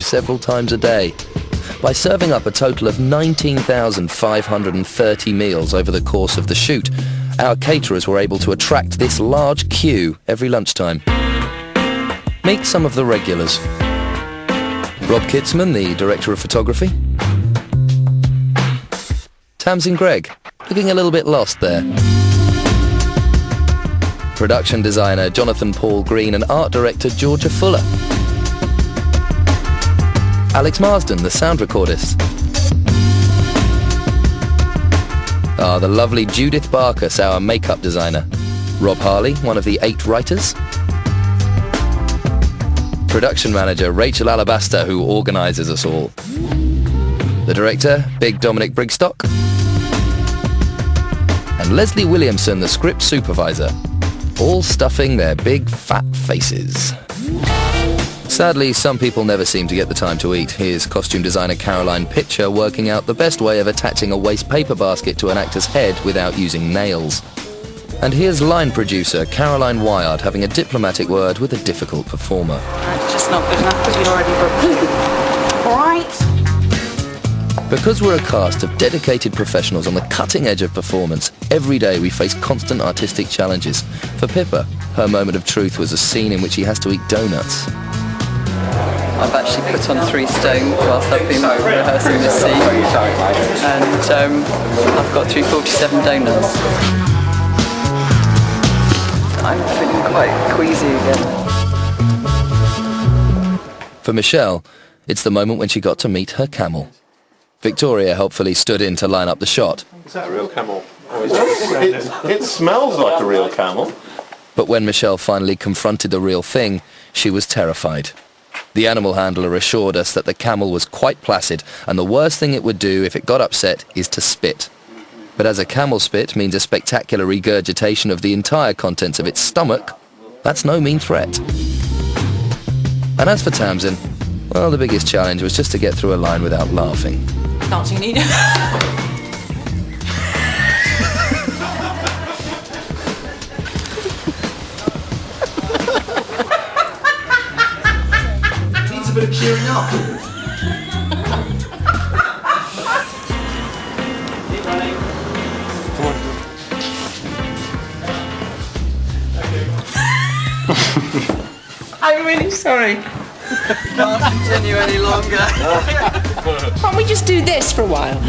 several times a day. By serving up a total of 19,530 meals over the course of the shoot, our caterers were able to attract this large queue every lunchtime. Meet some of the regulars. Rob Kitzman, the director of photography. Tamsin Gregg, looking a little bit lost there. Production designer Jonathan Paul Green and art director Georgia Fuller. Alex Marsden, the sound recordist. The lovely Judith Barkus, our makeup designer. Rob Harley, one of the 8 writers. Production manager Rachel Alabaster, who organises us all. The director, Big Dominic Brigstock. And Leslie Williamson, the script supervisor. All stuffing their big fat faces. Sadly, some people never seem to get the time to eat. Here's costume designer Caroline Pitcher working out the best way of attaching a waste paper basket to an actor's head without using nails. And here's line producer Caroline Wyard having a diplomatic word with a difficult performer. It's just not good enough because you'd already booked. All right. Because we're a cast of dedicated professionals on the cutting edge of performance, every day we face constant artistic challenges. For Pippa, her moment of truth was a scene in which she has to eat donuts. I've actually put on 3 stone whilst I've been rehearsing this scene, and I've got through 47 donuts. I'm feeling quite queasy again. For Michelle, it's the moment when she got to meet her camel. Victoria helpfully stood in to line up the shot. Is that a real camel? It smells like a real camel. But when Michelle finally confronted the real thing, she was terrified. The animal handler assured us that the camel was quite placid, and the worst thing it would do if it got upset is to spit. But as a camel spit means a spectacular regurgitation of the entire contents of its stomach, that's no mean threat. And as for Tamsin, well, the biggest challenge was just to get through a line without laughing. Dancing need. Needs a bit of cheering up. Keep running. Come on. I'm really sorry. Can't continue any longer. Can't we just do this for a while?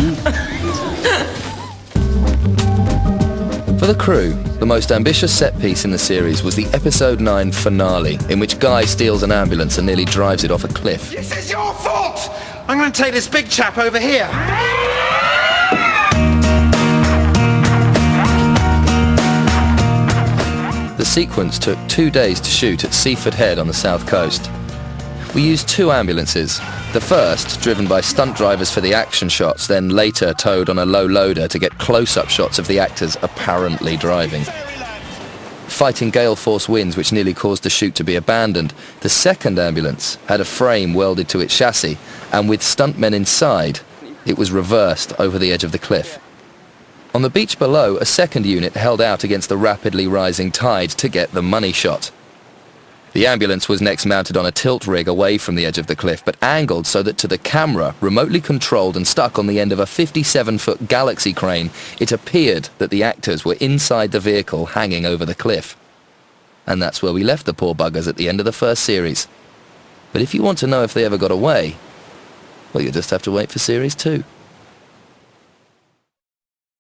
For the crew, the most ambitious set piece in the series was the episode 9 finale, in which Guy steals an ambulance and nearly drives it off a cliff. This is your fault! I'm going to take this big chap over here. The sequence took 2 days to shoot at Seaford Head on the south coast. We used 2 ambulances. The first, driven by stunt drivers for the action shots, then later towed on a low loader to get close-up shots of the actors apparently driving. Fighting gale force winds which nearly caused the shoot to be abandoned, the second ambulance had a frame welded to its chassis, and with stuntmen inside, it was reversed over the edge of the cliff. On the beach below, a second unit held out against the rapidly rising tide to get the money shot. The ambulance was next mounted on a tilt rig away from the edge of the cliff, but angled so that to the camera, remotely controlled and stuck on the end of a 57-foot Galaxy crane, it appeared that the actors were inside the vehicle hanging over the cliff. And that's where we left the poor buggers at the end of the first series. But if you want to know if they ever got away, well, you'll just have to wait for series 2.